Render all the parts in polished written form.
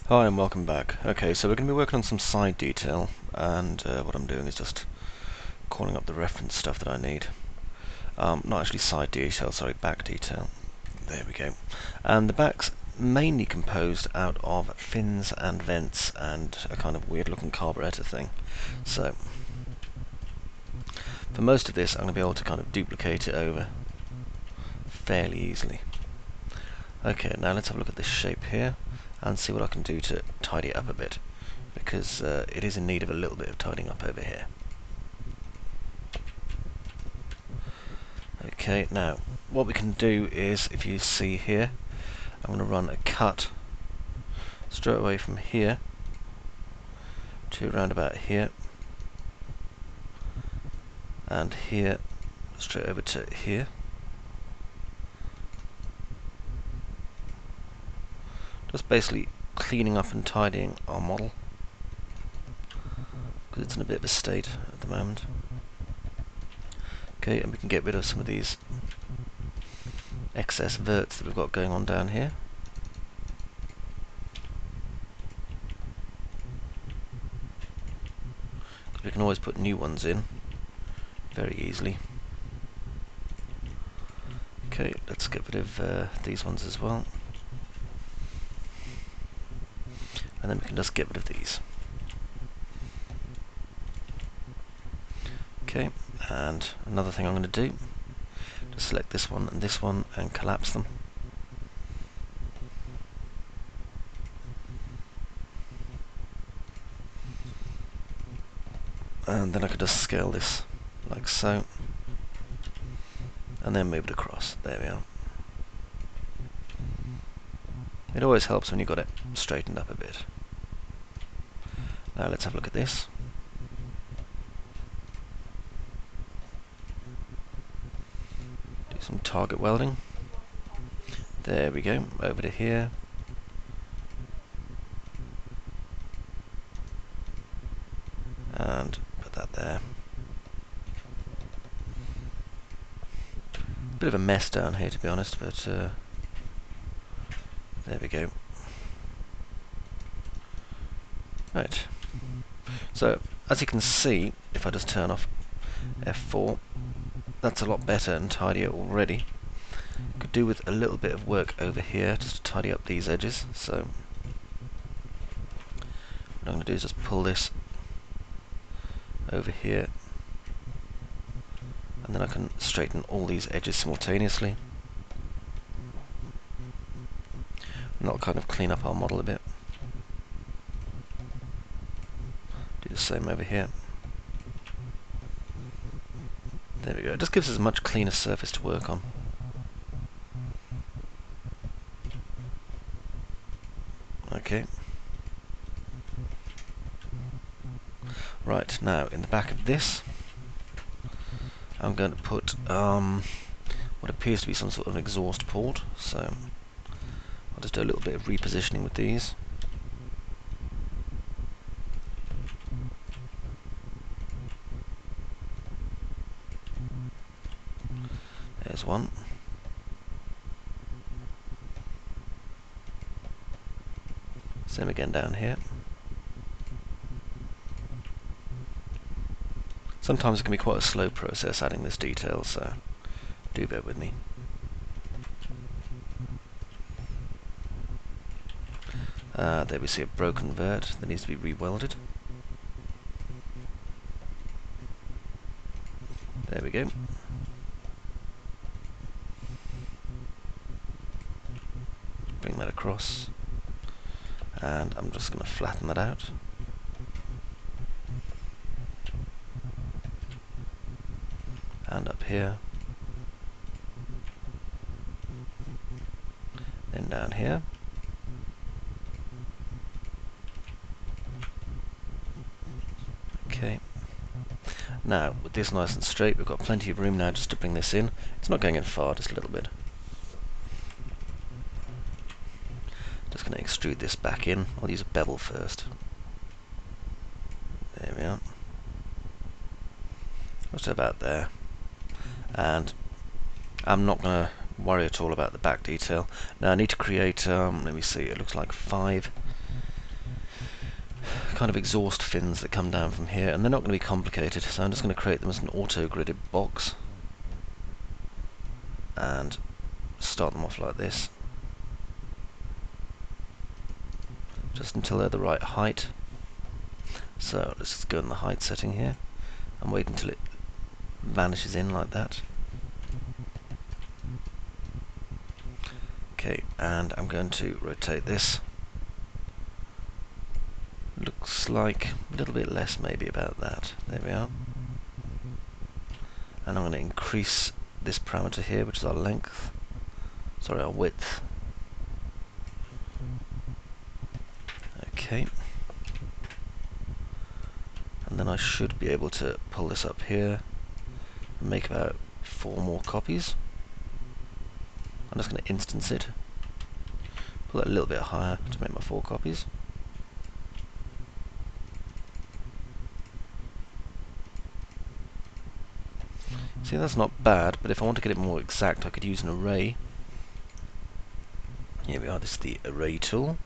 Hi and welcome back. Okay, so we're going to be working on some side detail, and what I'm doing is just calling up the reference stuff that I need. Not actually side detail, sorry, back detail. There we go. And the back's mainly composed out of fins and vents and a kind of weird looking carburetor thing. So, for most of this I'm going to be able to kind of duplicate it over fairly easily. Okay, now let's have a look at this shape here and see what I can do to tidy it up a bit, because it is in need of a little bit of tidying up over here. Okay, now what we can do is, if you see here, I'm going to run a cut straight away from here to around about here, and here straight over to here. Just basically cleaning up and tidying our model, because it's in a bit of a state at the moment. Okay, and we can get rid of some of these excess verts that we've got going on down here. We can always put new ones in very easily. Okay, let's get rid of these ones as well. And then we can just get rid of these. Okay, and another thing I'm going to do, just select this one and collapse them. And then I could just scale this like so, and then move it across. There we are. It always helps when you've got it straightened up a bit. Now let's have a look at this. Do some target welding. There we go, over to here. And put that there. Bit of a mess down here, to be honest, but there we go. Right. So, as you can see, if I just turn off F4, that's a lot better and tidier already. Could do with a little bit of work over here just to tidy up these edges. So, what I'm going to do is just pull this over here, and then I can straighten all these edges simultaneously. And that'll kind of clean up our model a bit. Do the same over here. There we go. It just gives us a much cleaner surface to work on. Okay. Right, now in the back of this, I'm going to put what appears to be some sort of exhaust port. So I'll just do a little bit of repositioning with these. There's one. Same again down here. Sometimes it can be quite a slow process adding this detail, so do bear with me. There we see a broken vert that needs to be re-welded. There we go. Bring that across, and I'm just going to flatten that out. And up here, then down here. Okay. Now, with this nice and straight, we've got plenty of room now just to bring this in. It's not going in far, just a little bit. Just going to extrude this back in. I'll use a bevel first. There we are. Just about there. And I'm not going to worry at all about the back detail. Now I need to create, let me see, it looks like 5 kind of exhaust fins that come down from here, and they're not going to be complicated, so I'm just going to create them as an auto-gridded box and start them off like this, just until they're the right height. So let's just go in the height setting here and wait until it vanishes in like that. Okay, and I'm going to rotate this. Looks like a little bit less, maybe about that. There we are. And I'm going to increase this parameter here, which is our length. Sorry, our width. Okay. And then I should be able to pull this up here and make about 4 more copies. I'm just going to instance it. Pull it a little bit higher to make my 4 copies. See, that's not bad, but if I want to get it more exact, I could use an array. Here we are, this is the array tool.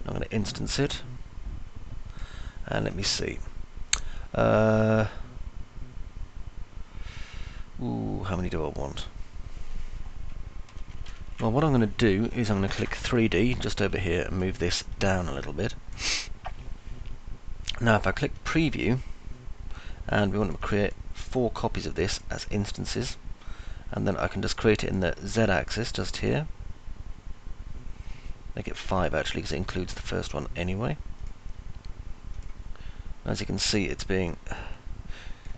I'm going to instance it. And let me see. How many do I want? Well, what I'm going to do is I'm going to click 3D just over here and move this down a little bit. Now if I click preview, and we want to create 4 copies of this as instances, and then I can just create it in the Z-axis just here. Make it 5 actually, because it includes the first one anyway. As you can see, it's being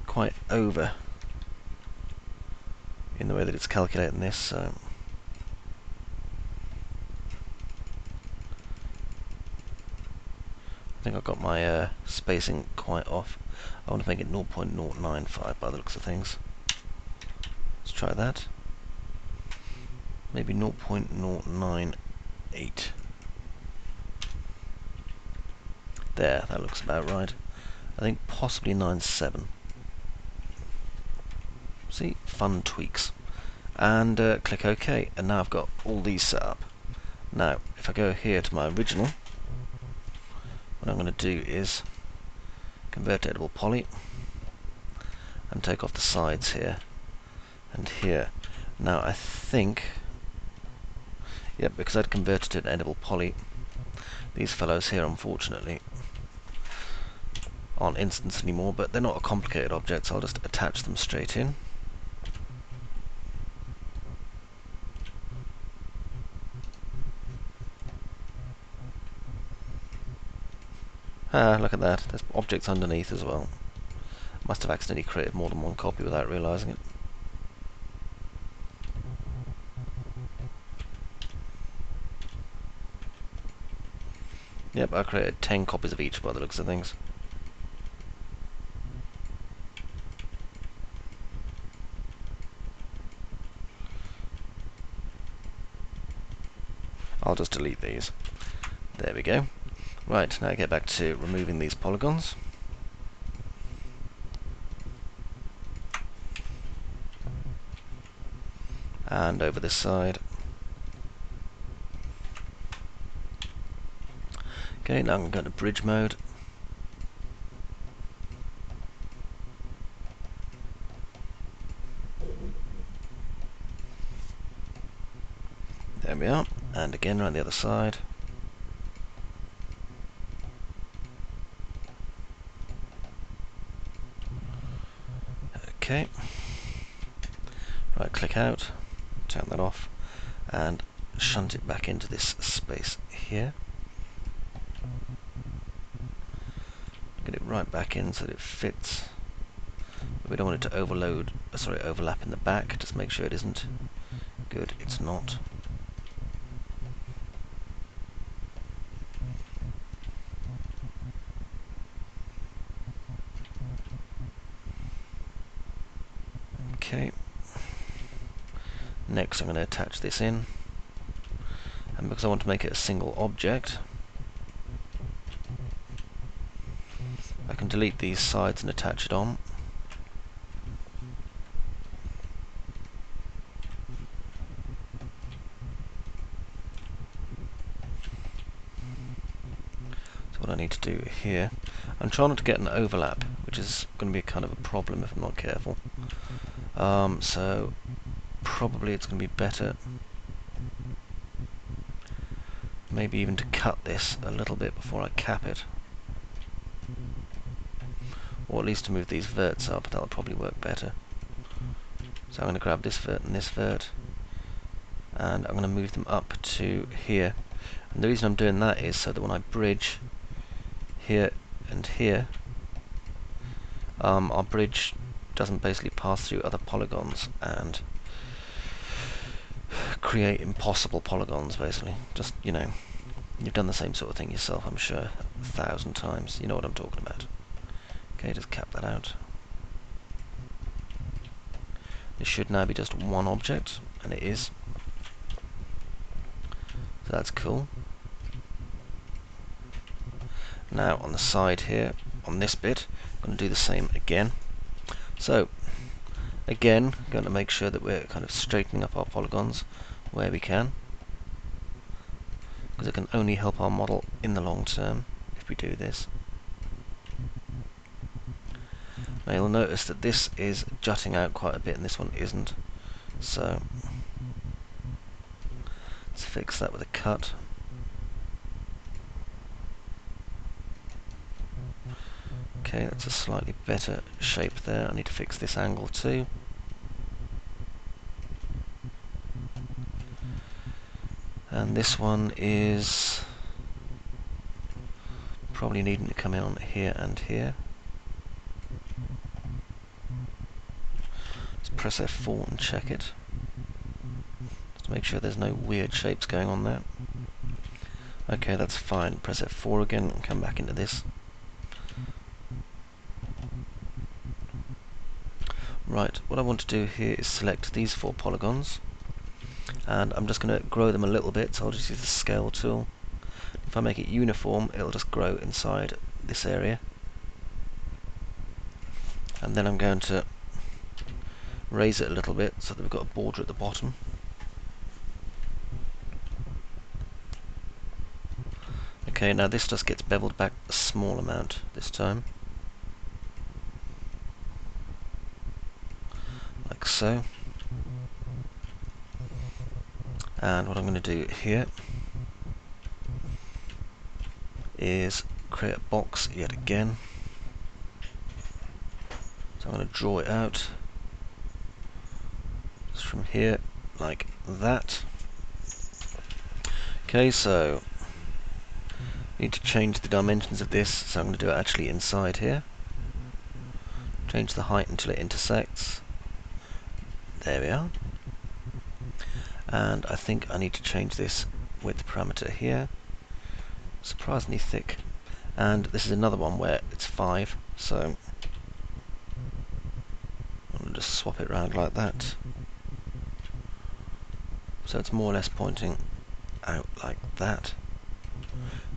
quite over in the way that it's calculating this, so I think I've got my spacing quite off. I want to make it 0.095 by the looks of things. Let's try that. Maybe 0.098. There, that looks about right. I think possibly 9.7. See, fun tweaks. And click OK, and now I've got all these set up. Now, if I go here to my original, what I'm going to do is convert to editable poly and take off the sides here and here. Now I think, yep, because I'd converted to an editable poly, these fellows here unfortunately aren't instance anymore, but they're not a complicated object, so I'll just attach them straight in. Ah, look at that, there's objects underneath as well. Must have accidentally created more than one copy without realising it. Yep, I created 10 copies of each by the looks of things. I'll just delete these. There we go. Right, now get back to removing these polygons. And over this side. Okay, now I'm going to bridge mode. There we are. And again around the other side. Okay. Right, click out, turn that off, and shunt it back into this space here. Get it right back in so that it fits. We don't want it to overlap in the back. Just make sure it isn't. Good, it's not. Okay. Next I'm going to attach this in. And because I want to make it a single object, I can delete these sides and attach it on. So what I need to do here, I'm trying not to get an overlap, which is going to be kind of a problem if I'm not careful. So probably it's going to be better maybe even to cut this a little bit before I cap it. Or at least to move these verts up, that'll probably work better. So I'm going to grab this vert and this vert, and I'm going to move them up to here. And the reason I'm doing that is so that when I bridge here and here, our bridge doesn't basically pass through other polygons and create impossible polygons, basically. Just, you know, you've done the same sort of thing yourself, I'm sure, 1,000 times. You know what I'm talking about. Okay, just cap that out. This should now be just one object, and it is. So that's cool. Now on the side here, on this bit, I'm going to do the same again. So, again, going to make sure that we're kind of straightening up our polygons where we can, because it can only help our model in the long term if we do this. Now you'll notice that this is jutting out quite a bit and this one isn't, so let's fix that with a cut. Okay, that's a slightly better shape there. I need to fix this angle too. And this one is probably needing to come in on here and here. Let's press F4 and check it, just to make sure there's no weird shapes going on there. Okay, that's fine. Press F4 again and come back into this. Right, what I want to do here is select these 4 polygons, and I'm just going to grow them a little bit, so I'll just use the scale tool. If I make it uniform, it'll just grow inside this area. And then I'm going to raise it a little bit so that we've got a border at the bottom. Okay, now this just gets beveled back a small amount this time. Like so. And what I'm going to do here is create a box yet again. So I'm going to draw it out just from here like that. Okay, so I need to change the dimensions of this, so I'm going to do it actually inside here. Change the height until it intersects. There we are. And I think I need to change this width parameter here. Surprisingly thick. And this is another one where it's 5, so I'll just swap it around like that. So it's more or less pointing out like that.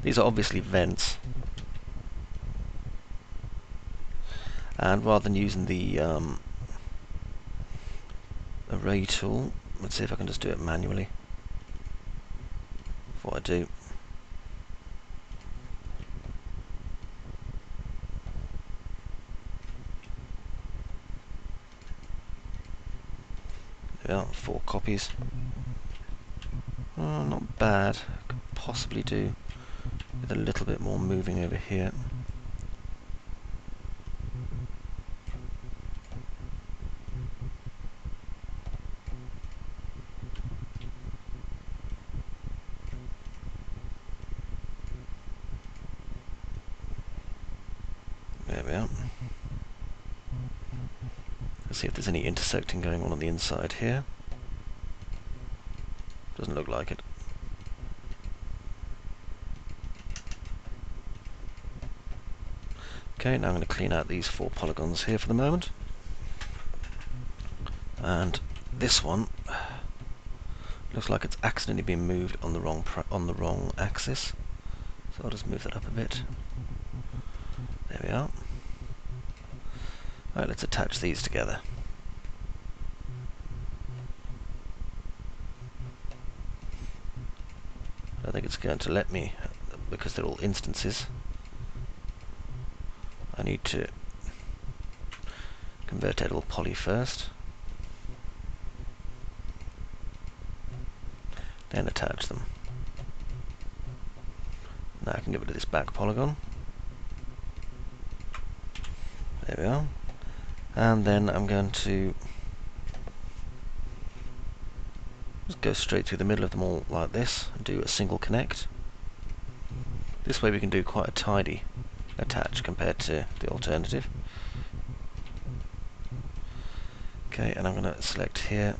These are obviously vents. And rather than using the array tool, let's see if I can just do it manually. What I do. There we are, 4 copies. Oh, not bad. Could possibly do with a little bit more moving over here. There we are. Let's see if there's any intersecting going on the inside here. Doesn't look like it. Okay, now I'm going to clean out these 4 polygons here for the moment. And this one looks like it's accidentally been moved on the wrong axis. So I'll just move that up a bit. There we are. Right, let's attach these together. I think it's going to let me, because they're all instances. I need to convert editable poly first, then attach them. Now I can get rid of this back polygon. There we are. And then I'm going to just go straight through the middle of them all like this and do a single connect. This way we can do quite a tidy attach compared to the alternative. Okay, and I'm going to select here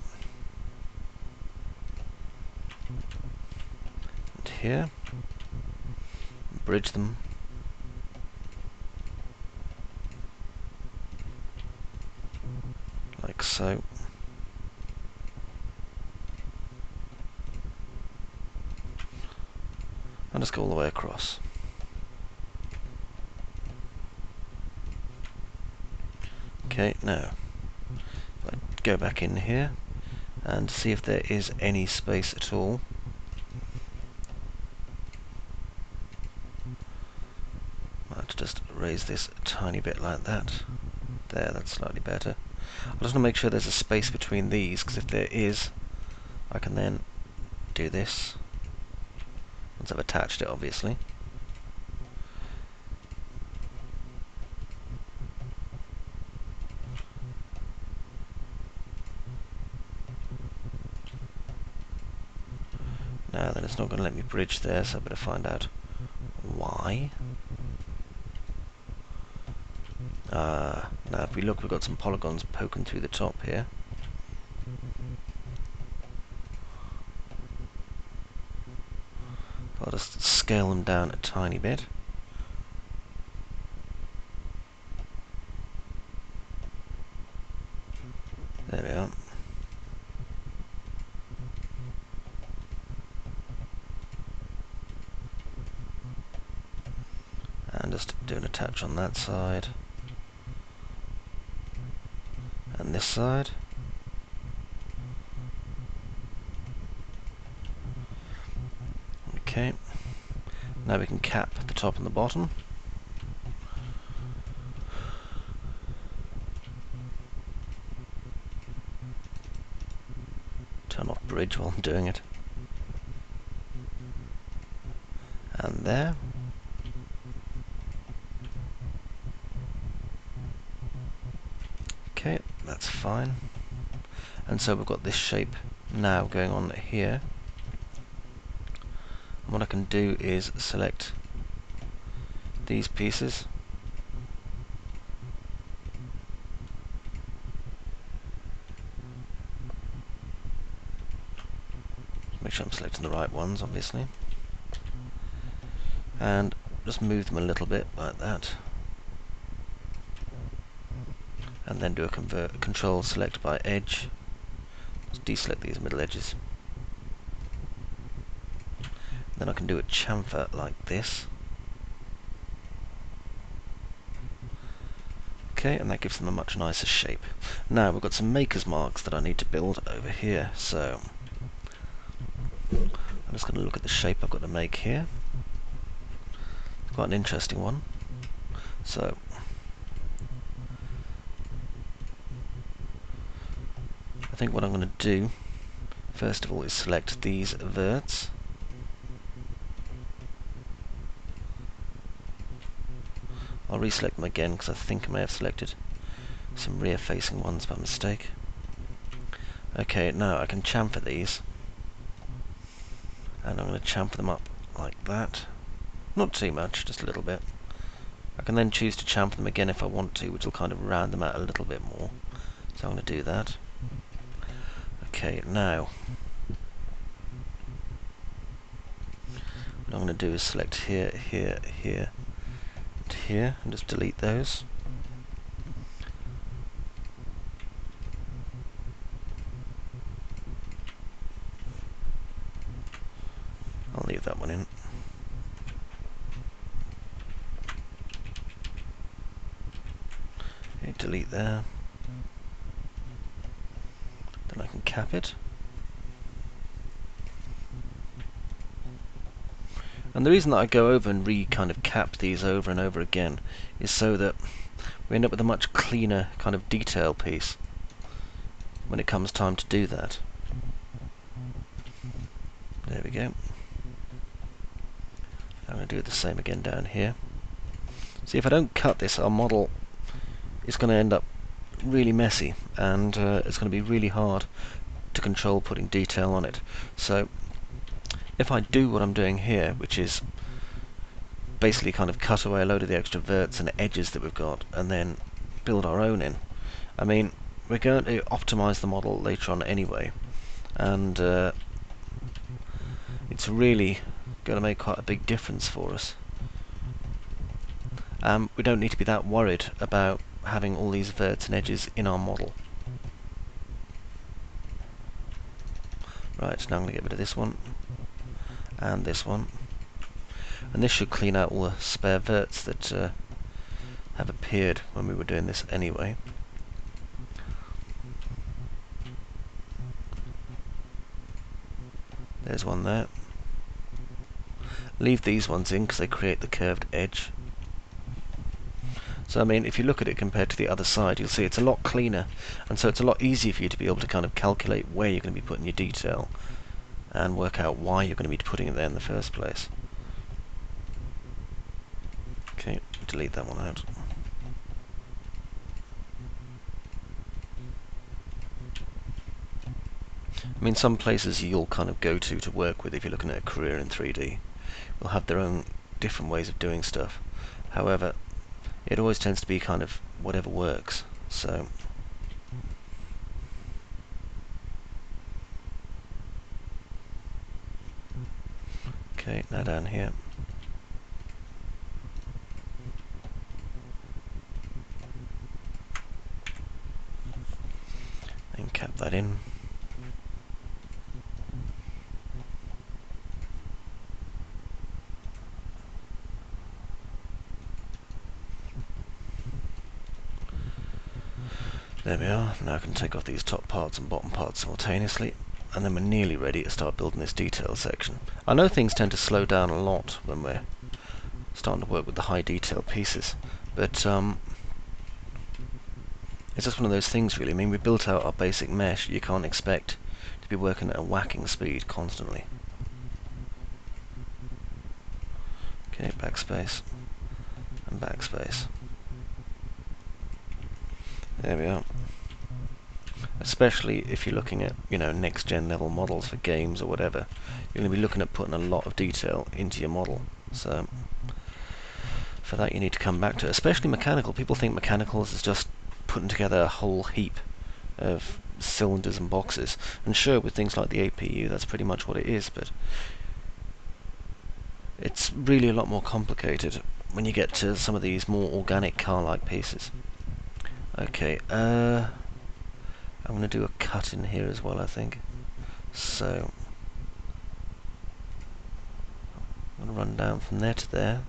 and here, bridge them, like so. And just go all the way across. Okay, now if I go back in here and see if there is any space at all. I'll just raise this a tiny bit like that. There, that's slightly better. I just want to make sure there's a space between these, because if there is, I can then do this once I've attached it, obviously. Now then, it's not going to let me bridge there, so I better find out why. Now if we look, we've got some polygons poking through the top here. I'll just scale them down a tiny bit. There we are. And just do an attach on that side. And this side. Okay. Now we can cap the top and the bottom. Turn off bridge while I'm doing it. And there. Okay, that's fine. And so we've got this shape now going on here. And what I can do is select these pieces. Make sure I'm selecting the right ones, obviously. And just move them a little bit like that. And then do a control select by edge. Just deselect these middle edges. Then I can do a chamfer like this. Okay, and that gives them a much nicer shape. Now we've got some maker's marks that I need to build over here, so I'm just going to look at the shape I've got to make here. It's quite an interesting one. So I think what I'm going to do first of all is select these verts. I'll reselect them again because I think I may have selected some rear facing ones by mistake. Okay, now I can chamfer these, and I'm going to chamfer them up like that. Not too much, just a little bit. I can then choose to chamfer them again if I want to, which will kind of round them out a little bit more. So I'm going to do that. Okay, now what I'm going to do is select here, here, here, and here, and just delete those. I'll leave that one in. Okay, delete there. Then I can cap it. And the reason that I go over and kind of cap these over and over again is so that we end up with a much cleaner kind of detail piece when it comes time to do that. There we go. I'm going to do the same again down here. See, if I don't cut this, our model is going to end up really messy, and it's going to be really hard to control putting detail on it. So if I do what I'm doing here, which is basically kind of cut away a load of the extra verts and edges that we've got and then build our own in, I mean, we're going to optimize the model later on anyway, and it's really going to make quite a big difference for us. We don't need to be that worried about having all these verts and edges in our model. Right, so now I'm going to get rid of this one and this one, and this should clean out all the spare verts that have appeared when we were doing this anyway. There's one there. Leave these ones in because they create the curved edge. So I mean, if you look at it compared to the other side, you'll see it's a lot cleaner, and so it's a lot easier for you to be able to kind of calculate where you're going to be putting your detail and work out why you're going to be putting it there in the first place. Okay, delete that one out. I mean, some places you'll kind of go to work with if you're looking at a career in 3D will have their own different ways of doing stuff. However, it always tends to be kind of whatever works. So okay, now down here. And cap that in. There we are. Now I can take off these top parts and bottom parts simultaneously, and then we're nearly ready to start building this detail section. I know things tend to slow down a lot when we're starting to work with the high detail pieces, but it's just one of those things really. I mean, we built out our basic mesh. You can't expect to be working at a whacking speed constantly. Okay, backspace and backspace. There we are. Especially if you're looking at, you know, next-gen level models for games or whatever, you're going to be looking at putting a lot of detail into your model. So for that you need to come back to it. Especially mechanical. People think mechanicals is just putting together a whole heap of cylinders and boxes. And sure, with things like the APU, that's pretty much what it is, but it's really a lot more complicated when you get to some of these more organic car-like pieces. Okay, I'm going to do a cut in here as well, I think. So I'm going to run down from there to there.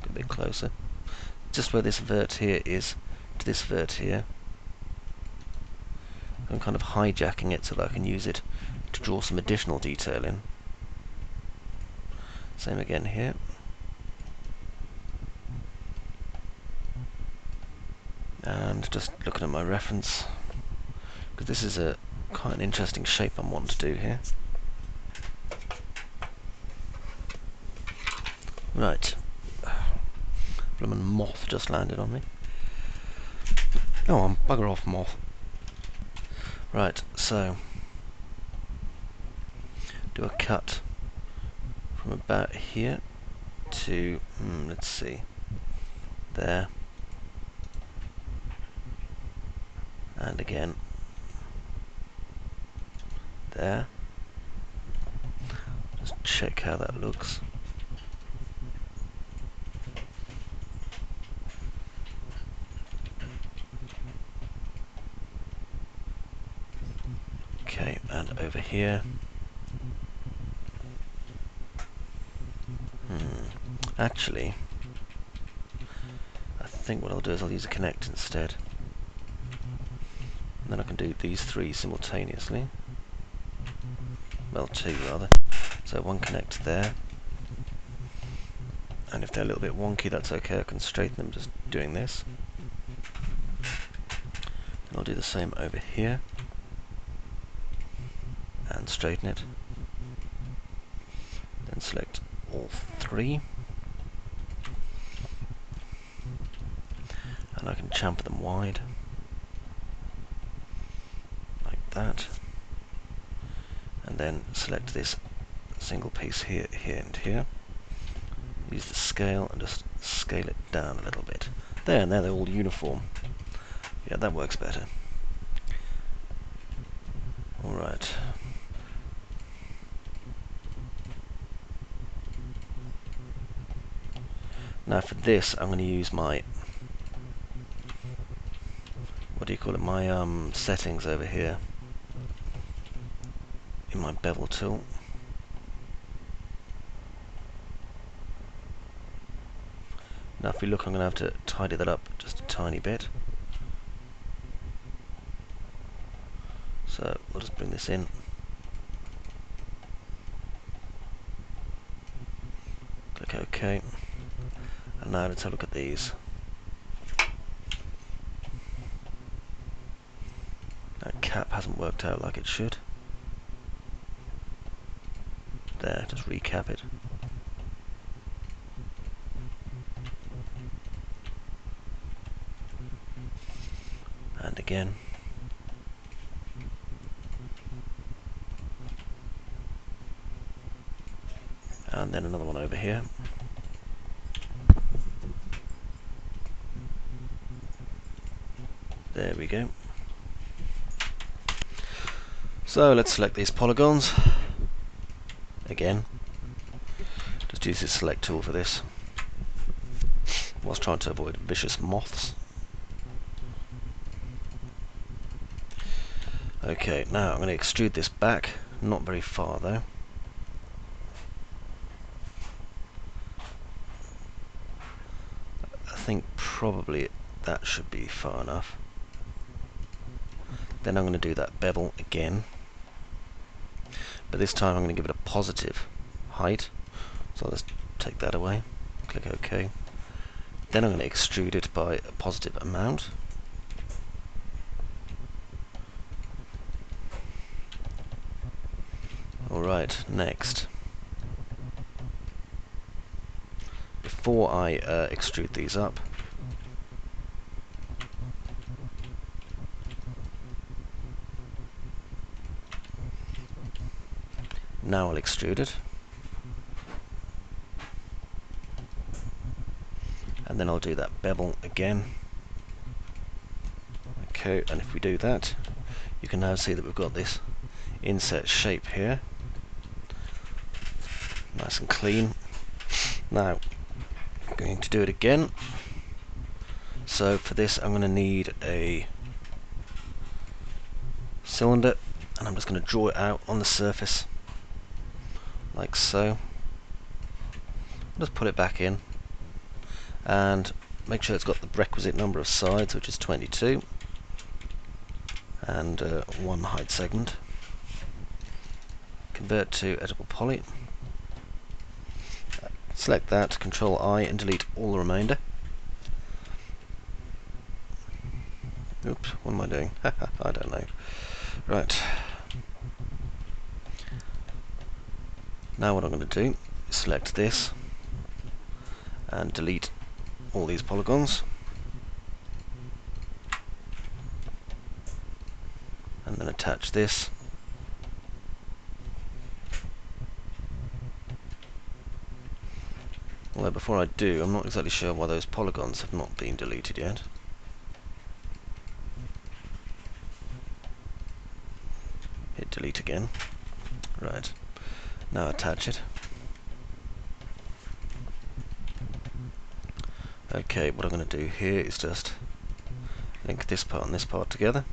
Get a bit closer. Just where this vert here is to this vert here. I'm kind of hijacking it so that I can use it to draw some additional detail in. Same again here. And just looking at my reference, because this is a quite an interesting shape I'm wanting to do here. Right. Bloomin' moth just landed on me. Go on, bugger off, moth. Right, so do a cut from about here to, let's see, there. And again there. Just check how that looks. Okay, and over here. Actually, I think what I'll do is I'll use a connect instead. And then I can do these three simultaneously. Well, two rather. So one connect there, and if they're a little bit wonky, that's okay, I can straighten them just doing this. And I'll do the same over here, and straighten it. Then select all three, and I can chamfer them wide, like that. And then select this single piece here, here and here. Use the scale and just scale it down a little bit. There, and there they're all uniform. Yeah, that works better. Alright. Now for this, I'm going to use my, what do you call it, my settings over here in my bevel tool. Now if you look, I'm going to have to tidy that up just a tiny bit. So we'll just bring this in. Click OK. And now let's have a look at these. That cap hasn't worked out like it should. There, just recap it. And again. And then another one over here. There we go. So let's select these polygons. Again. Just use the select tool for this, whilst trying to avoid vicious moths. Okay, now I'm going to extrude this back, not very far though. I think probably that should be far enough. Then I'm going to do that bevel again, but this time I'm going to give it a positive height. So let's take that away, click OK. Then I'm going to extrude it by a positive amount. Alright, next. Before I extrude these up, now I'll extrude it. And then I'll do that bevel again. Okay, and if we do that, you can now see that we've got this inset shape here. Nice and clean. Now, I'm going to do it again. So for this I'm going to need a cylinder, and I'm just going to draw it out on the surface, like so. Just put it back in, and make sure it's got the requisite number of sides, which is 22, and one height segment. Convert to editable poly. Select that, Control I, and delete all the remainder. Oops, what am I doing? I don't know. Right. Now what I'm going to do is select this and delete all these polygons. And then attach this. Although before I do, I'm not exactly sure why those polygons have not been deleted yet. Hit delete again. Right. Now attach it. Okay, what I'm going to do here is just link this part and this part together.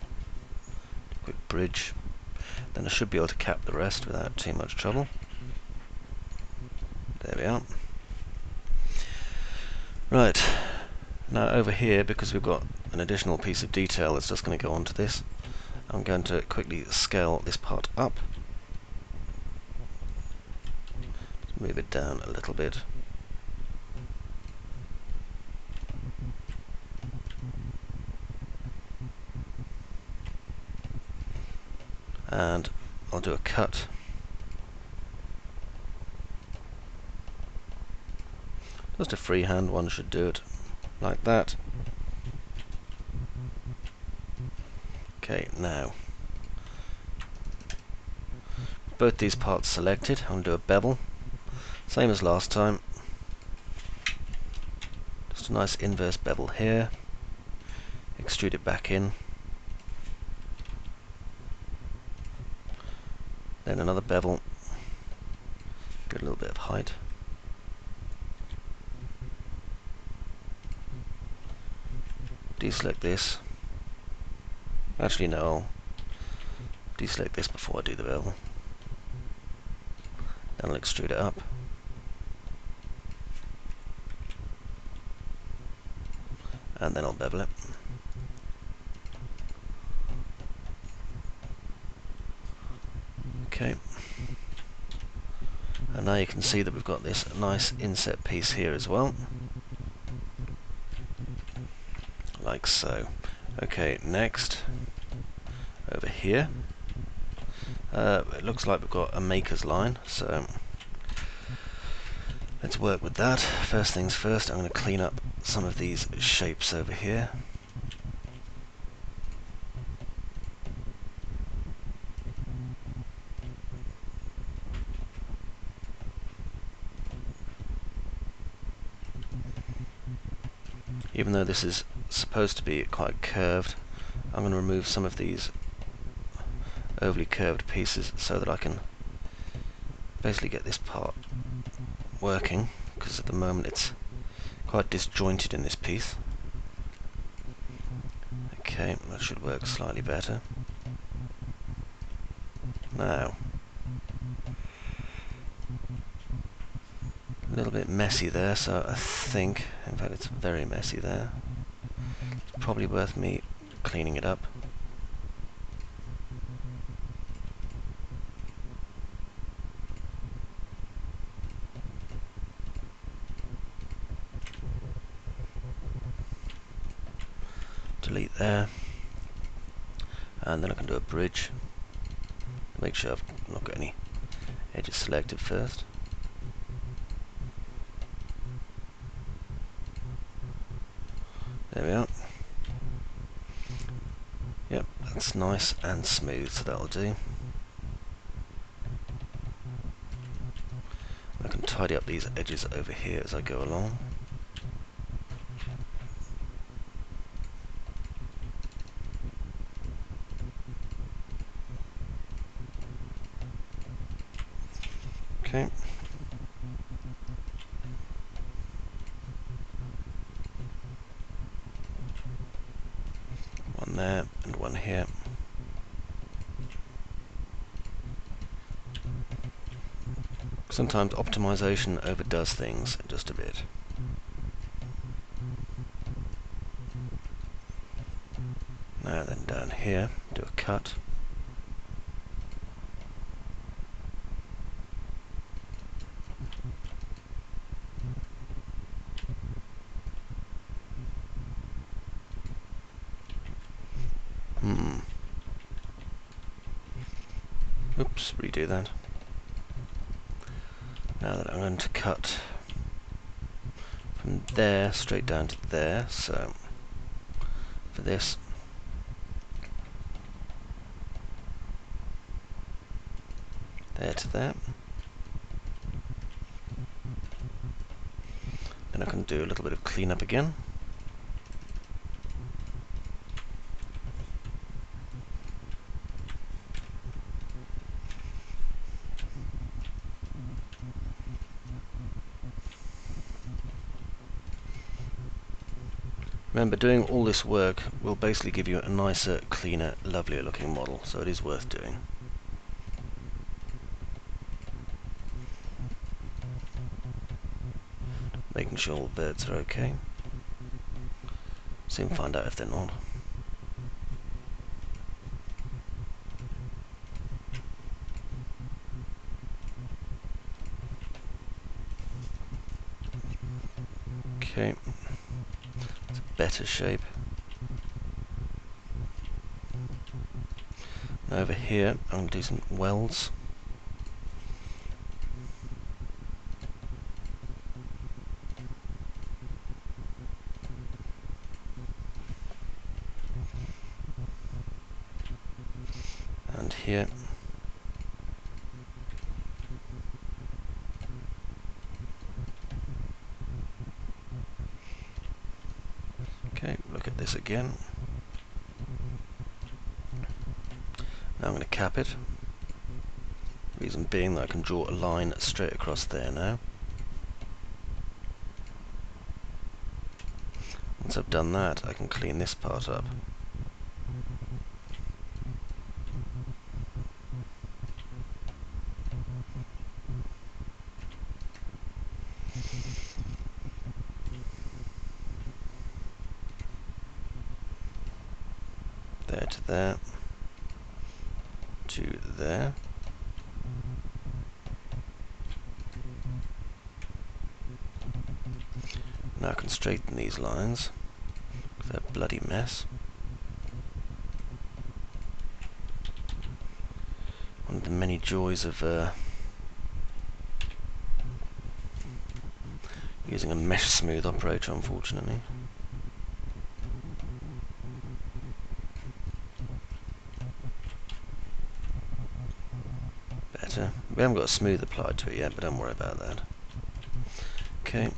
Quick bridge. Then I should be able to cap the rest without too much trouble. There we are. Right, now over here, because we've got an additional piece of detail that's just going to go onto this, I'm going to quickly scale this part up. Move it down a little bit. And I'll do a cut. Just a freehand one should do it like that. Okay, now both these parts selected, I'm going to do a bevel, same as last time. Just a nice inverse bevel here, extrude it back in, then another bevel, get a little bit of height, deselect this. Actually no, I'll deselect this before I do the bevel. Then I'll extrude it up. And then I'll bevel it. Okay. And now you can see that we've got this nice inset piece here as well. Like so. Okay, next, over here. It looks like we've got a maker's line, so let's work with that. First things first, I'm going to clean up some of these shapes over here. Even though this is supposed to be quite curved, I'm going to remove some of these overly curved pieces so that I can basically get this part working, because at the moment it's quite disjointed in this piece. Okay, that should work slightly better. Now, a little bit messy there, so I think, in fact it's very messy there, it's probably worth me cleaning it up. Delete there, and then I can do a bridge. Make sure I've not got any edges selected first. There we are. Yep, that's nice and smooth, so that'll do. I can tidy up these edges over here as I go along. Okay. One there and one here. Sometimes optimization overdoes things just a bit. Now then, down here, do a cut. Oops, redo that. Now that I'm going to cut from there straight down to there, so for this, there to there. Then I can do a little bit of cleanup again. Remember, doing all this work will basically give you a nicer, cleaner, lovelier looking model, so it is worth doing. Making sure all the birds are okay. Soon find out if they're not. Okay, it's a better shape. Now over here, I'm going to do some welds. And here. Okay, look at this again. Now I'm going to cap it. Reason being that I can draw a line straight across there now. Once I've done that, I can clean this part up. There to there. To there. Now I can straighten these lines, because they're a bloody mess. One of the many joys of using a mesh smooth operator, unfortunately. Better. We haven't got a smooth applied to it yet, but don't worry about that. Okay.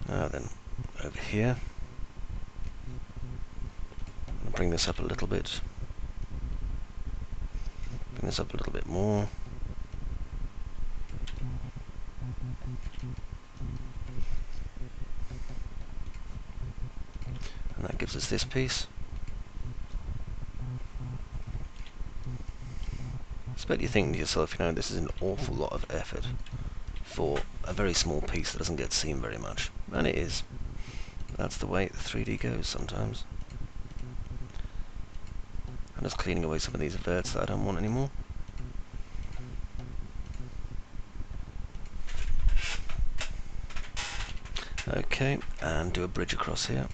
Now then, over here. I'll bring this up a little bit. Bring this up a little bit more. And that gives us this piece. I expect you're thinking to yourself, you know, this is an awful lot of effort for a very small piece that doesn't get seen very much. And it is. That's the way the 3D goes sometimes. I'm just cleaning away some of these verts that I don't want anymore. Okay, and do a bridge across here.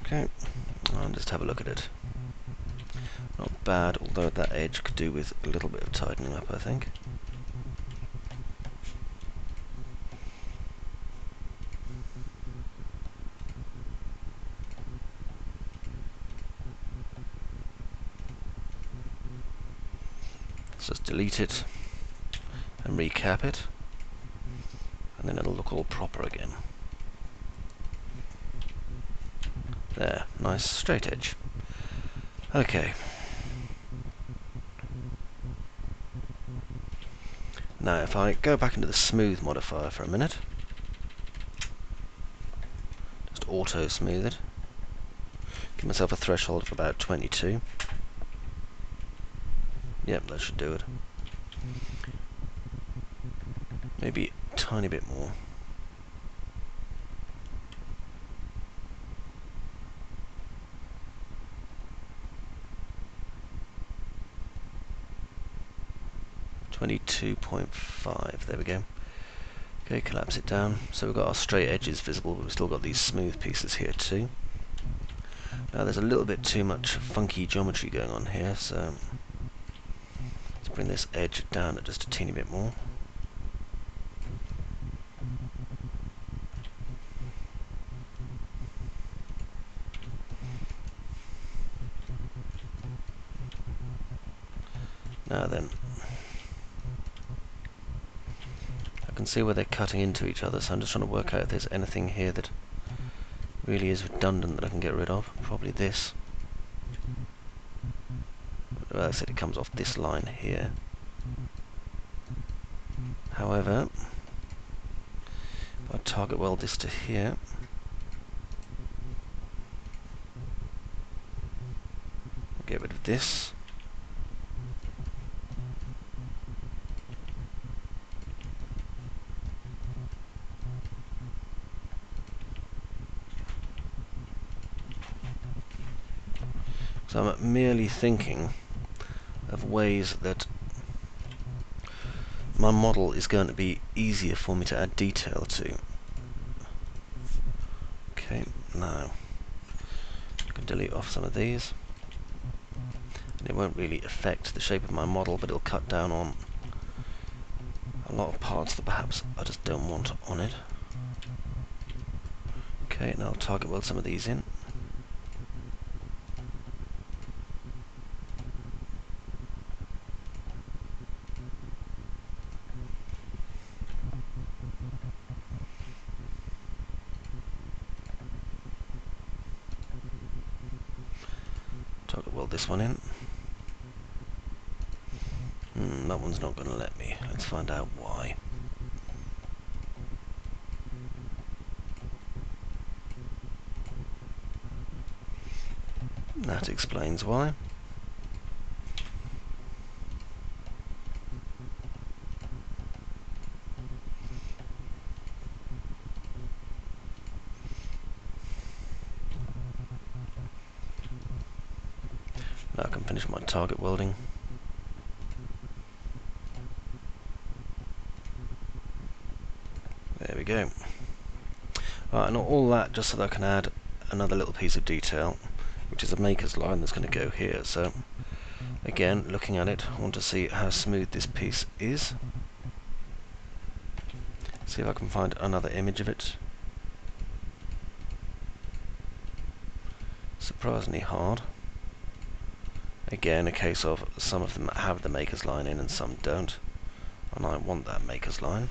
Okay, and just have a look at it. Not bad, although that edge could do with a little bit of tightening up, I think. Let's just delete it and recap it, and then it'll look all proper again. There, nice straight edge. Okay. Now if I go back into the smooth modifier for a minute, just auto smooth it, give myself a threshold of about 22. Yep, that should do it. Maybe a tiny bit more. .5, there we go. Okay, collapse it down. So we've got our straight edges visible, but we've still got these smooth pieces here too. Now there's a little bit too much funky geometry going on here, so let's bring this edge down just a teeny bit more. Now then, I can see where they're cutting into each other, so I'm just trying to work out if there's anything here that really is redundant that I can get rid of. Probably this. Well, I said it comes off this line here. However, if I target weld this to here, get rid of this. So I'm merely thinking of ways that my model is going to be easier for me to add detail to. Okay, now I can delete off some of these. And it won't really affect the shape of my model, but it'll cut down on a lot of parts that perhaps I just don't want on it. Okay, now I'll target weld some of these in. Target weld this one in. That one's not going to let me. Let's find out why. That explains why. Now I can finish my target welding. There we go. Right, and all that just so that I can add another little piece of detail, which is a maker's line that's going to go here. So again, looking at it, I want to see how smooth this piece is. See if I can find another image of it. Surprisingly hard. Again, a case of some of them have the maker's line in and some don't, and I want that maker's line.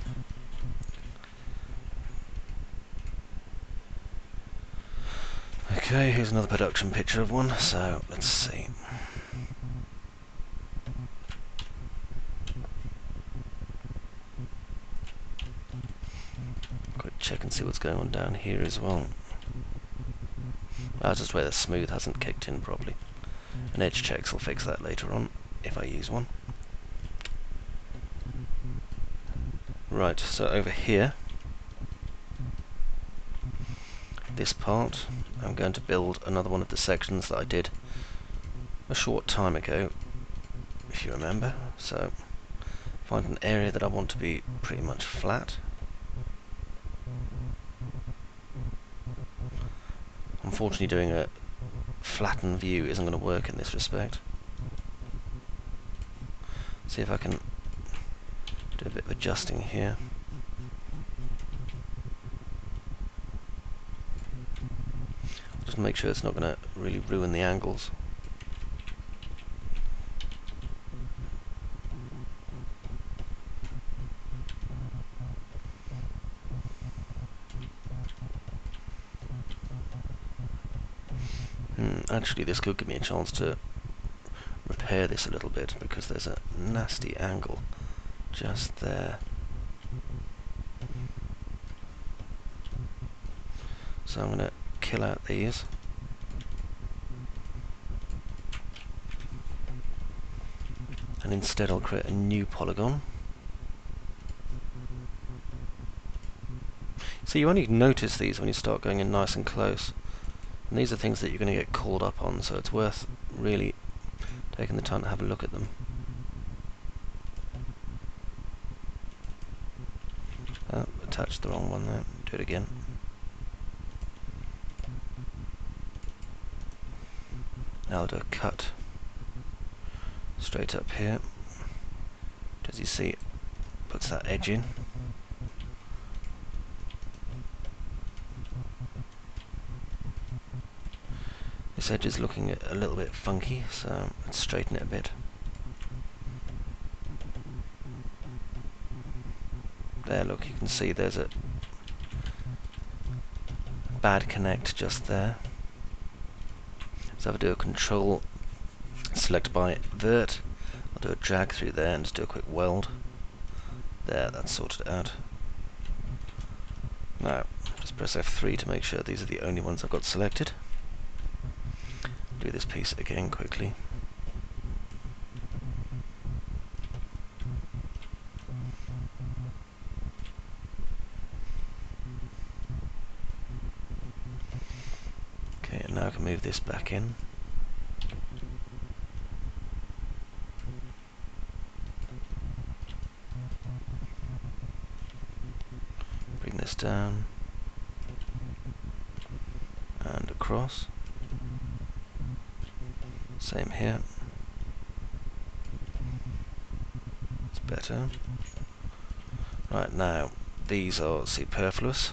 Okay, here's another production picture of one, so let's see. Quick check and see what's going on down here as well. That's just where the smooth hasn't kicked in properly. And edge checks will fix that later on, if I use one. Right, so over here, this part, I'm going to build another one of the sections that I did a short time ago, if you remember. So, find an area that I want to be pretty much flat. Unfortunately, doing a flattened view isn't going to work in this respect. See if I can do a bit of adjusting here. Just make sure it's not going to really ruin the angles. Actually, this could give me a chance to repair this a little bit, because there's a nasty angle just there. So I'm going to kill out these. And instead I'll create a new polygon. So you only notice these when you start going in nice and close. And these are things that you're going to get called up on, so it's worth really taking the time to have a look at them. Oh, attached the wrong one there. Do it again. Now I'll do a cut straight up here. As you see, it puts that edge in. This edge is looking a little bit funky, so let's straighten it a bit. There, look, you can see there's a bad connect just there. So if I do a control, select by vert, I'll do a drag through there and just do a quick weld. There, that's sorted out. Now, just press F3 to make sure these are the only ones I've got selected. Do this piece again quickly. Okay, and now I can move this back in. down and across. Same here. It's better. Right, now these are superfluous,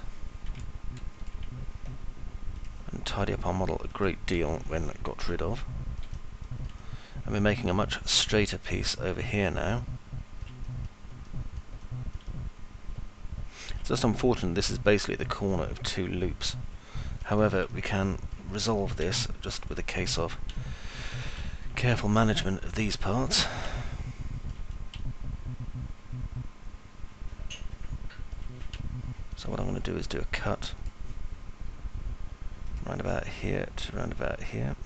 and tidy up our model a great deal when got rid of. And we're making a much straighter piece over here now. It's just unfortunate this is basically the corner of two loops. However, we can resolve this just with a case of careful management of these parts. So what I'm going to do is do a cut round about here to round about here.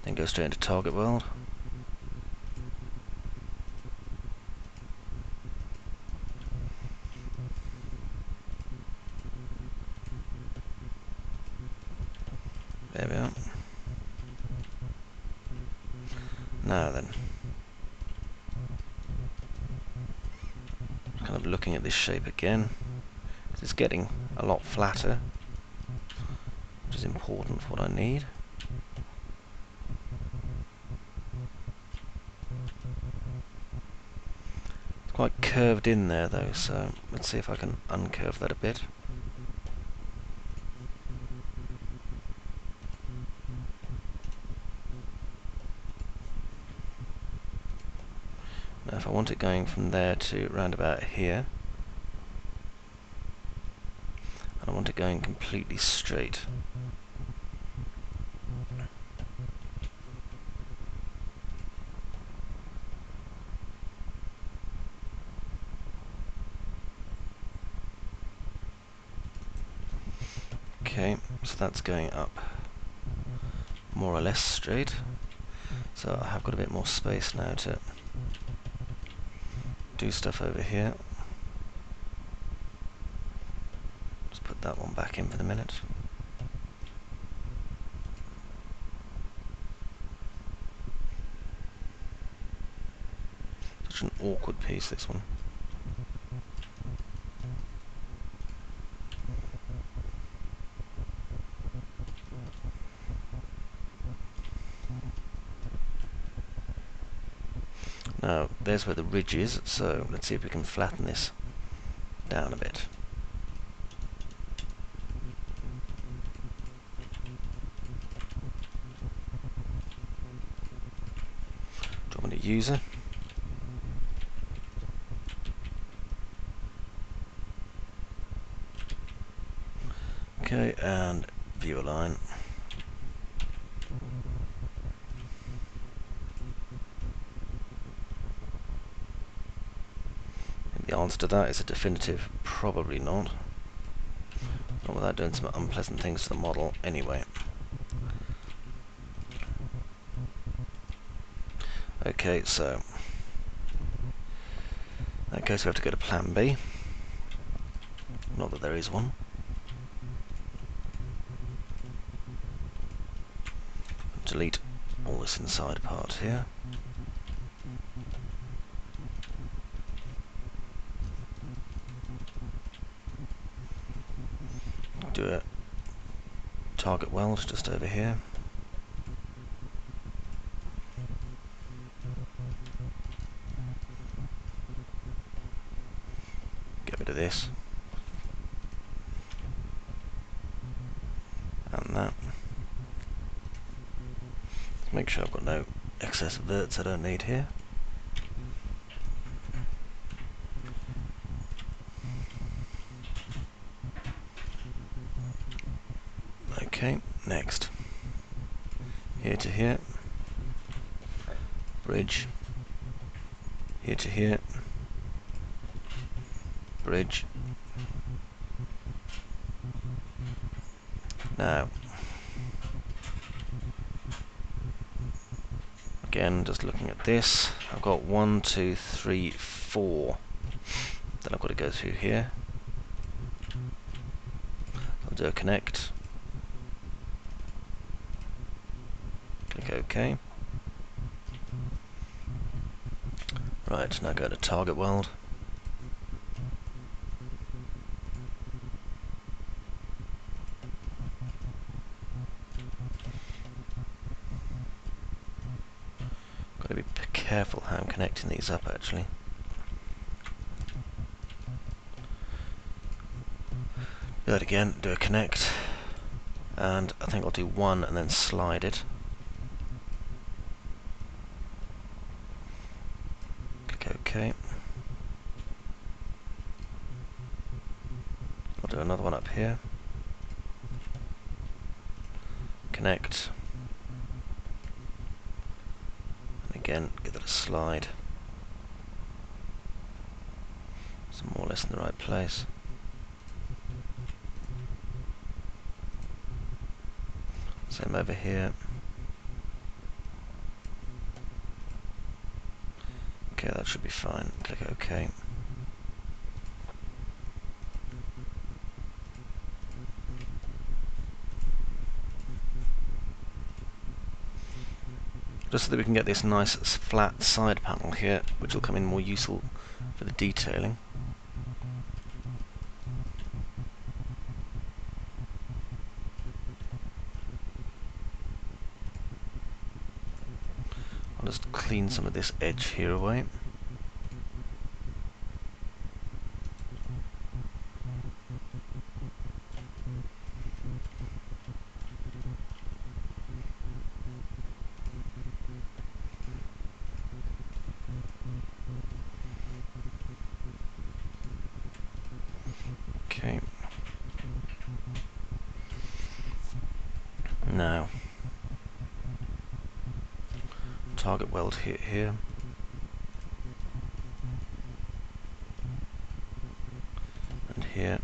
Then go straight into target world. There we are. Now then, kind of looking at this shape again, because it's getting a lot flatter, which is important for what I need. It's quite curved in there though, so let's see if I can uncurve that a bit. Now if I want it going from there to round about here, and I want it going completely straight. Okay, so that's going up more or less straight. So I have got a bit more space now to do stuff over here. Just put that one back in for the minute. Such an awkward piece, this one. Now, there's where the ridge is, so let's see if we can flatten this down a bit. Drop into user. Okay, and view align. The answer to that is a definitive probably not. Not without doing some unpleasant things to the model anyway. Okay, so in that case we have to go to plan B. Not that there is one. Delete all this inside part here. Do a target weld just over here. Get rid of this. And that. Make sure I've got no excess verts I don't need here. Okay, next. Here to here. Bridge. Here to here. Bridge. Now, again, just looking at this, I've got 1, 2, 3, 4 that I've got to go through here. I'll do a connect. Click OK. Right, now go to target weld. Gotta be careful how I'm connecting these up actually. Do that again, do a connect, and I think I'll do one and then slide it. Click OK. I'll do another one up here. Connect. And again, give that a slide. It's more or less in the right place. Same over here. Okay, that should be fine. Click OK. Just so that we can get this nice flat side panel here, which will come in more useful for the detailing. I'll just clean some of this edge here away. Okay. Now, target weld here. And here.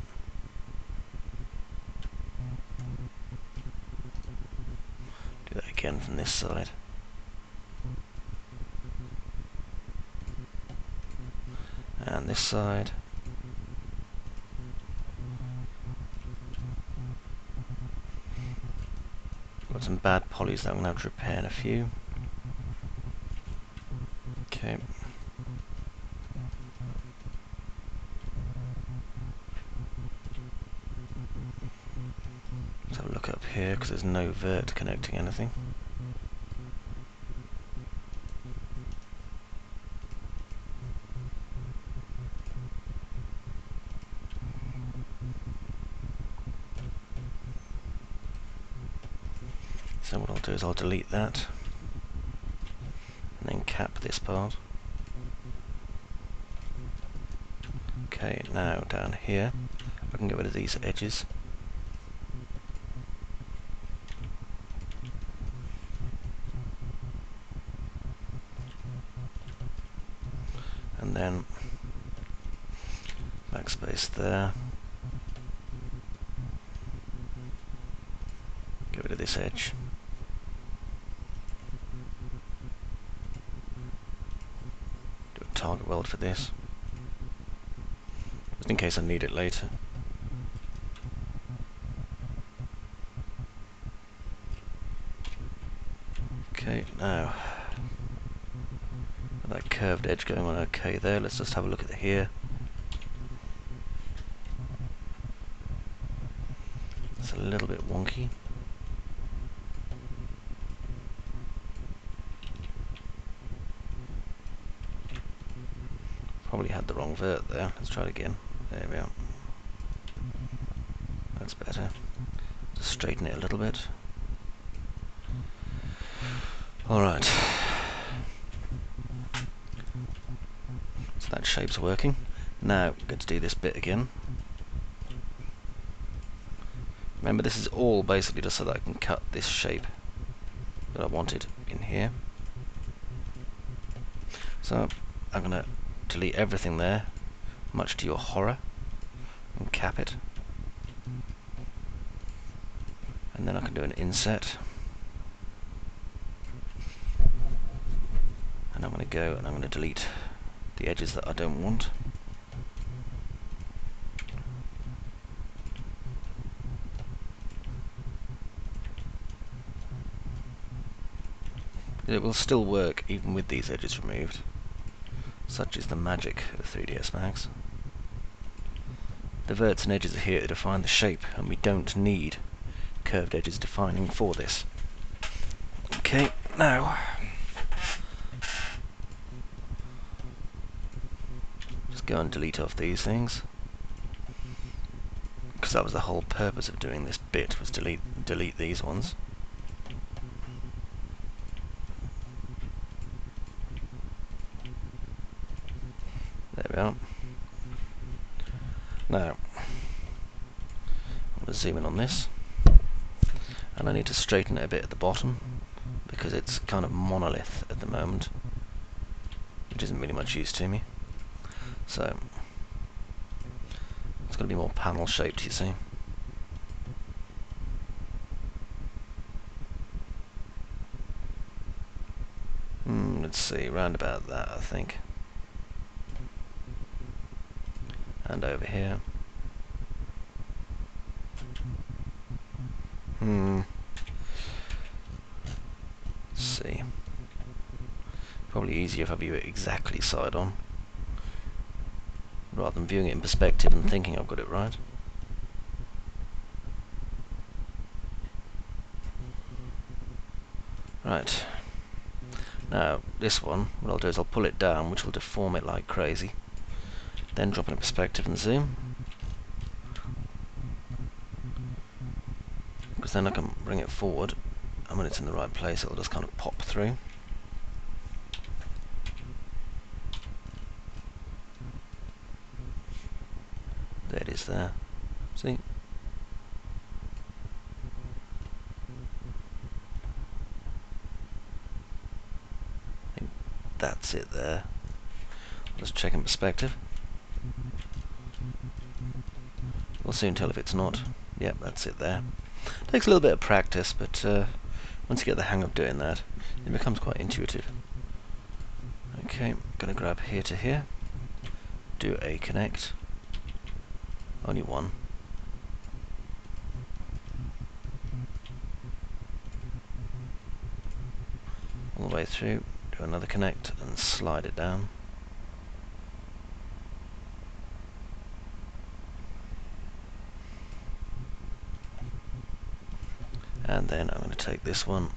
Do that again from this side. And this side. Got some bad polys that I'm going to have to repair in a few. Okay. Let's have a look up here because there's no vert connecting anything. So what I'll do is I'll delete that and then cap this part. Okay, now down here I can get rid of these edges. And then backspace there. Get rid of this edge. Do a target weld for this, just in case I need it later. Okay, now that curved edge going on okay there. Let's just have a look at here. It's a little bit wonky. Probably had the wrong vert there. Let's try it again. There we are. That's better. Just straighten it a little bit. Alright. So that shape's working. Now, I'm going to do this bit again. Remember, this is all basically just so that I can cut this shape that I wanted in here. So, I'm going to delete everything there, much to your horror, and cap it. And then I can do an inset. And I'm going to go and I'm going to delete the edges that I don't want. It will still work even with these edges removed. Such is the magic of 3dsmax. The verts and edges are here to define the shape, and we don't need curved edges defining for this. Okay, now go and delete off these things, because that was the whole purpose of doing this bit, was delete these ones. There we are. Now I'm going to zoom in on this, and I need to straighten it a bit at the bottom because it's kind of monolith at the moment, which isn't really much use to me. So it's going to be more panel shaped, you see. Let's see, round about that, I think. And over here. Let's see. Probably easier if I view it exactly side on, rather than viewing it in perspective and thinking I've got it right. Right. Now, this one, what I'll do is I'll pull it down, which will deform it like crazy. Then drop it in perspective and zoom. Because then I can bring it forward, and when it's in the right place, it'll just kind of pop through. There it is there. See? I think that's it there. Let's check in perspective. We'll soon tell if it's not. Yep, that's it there. Takes a little bit of practice, but once you get the hang of doing that, it becomes quite intuitive. Okay, I'm going to grab here to here, do a connect, only one. All the way through, do another connect and slide it down. And then I'm going to take this one,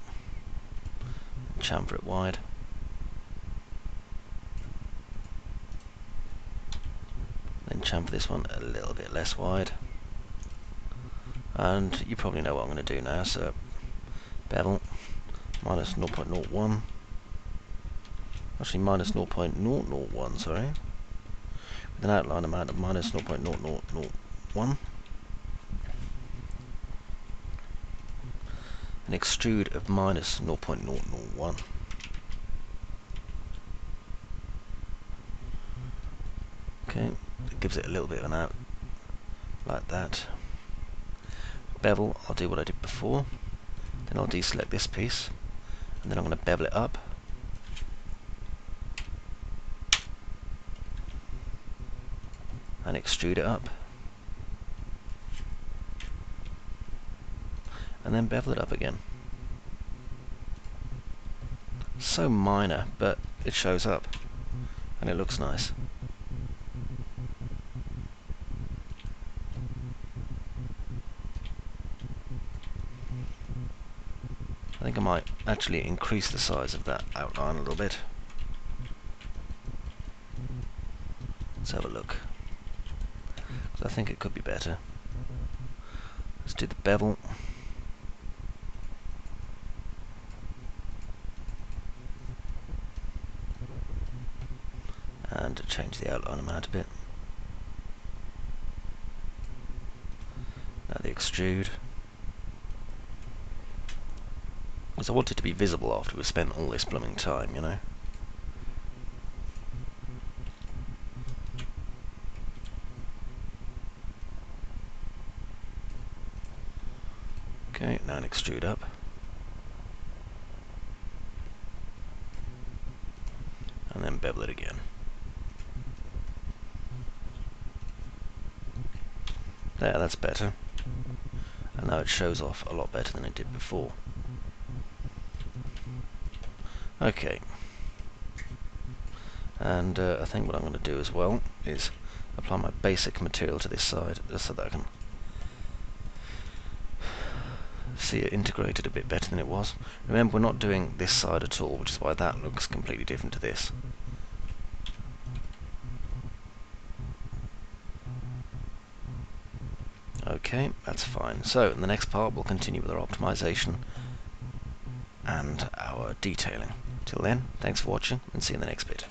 chamfer it wide. Then chamfer this one a little bit less wide. And you probably know what I'm going to do now, so bevel, minus 0.01. Actually minus 0.001, sorry. With an outline amount of minus 0.0001. An extrude of minus 0.001. Okay, it gives it a little bit of an out, like that. Bevel, I'll do what I did before. Then I'll deselect this piece, and then I'm going to bevel it up. And extrude it up. And then bevel it up again. So minor, but it shows up, and it looks nice. I think I might actually increase the size of that outline a little bit. Let's have a look, because I think it could be better. Let's do the bevel. And change the outline amount a bit. Now the extrude. Because I want it to be visible after we've spent all this blooming time, you know. Okay, now an extrude up. And then bevel it again. There, that's better. And now it shows off a lot better than it did before. Okay. And I think what I'm going to do as well is apply my basic material to this side, just so that I can see it integrated a bit better than it was. Remember, we're not doing this side at all, which is why that looks completely different to this. Okay, that's fine. So in the next part we'll continue with our optimization and our detailing. Till then, thanks for watching and see you in the next bit.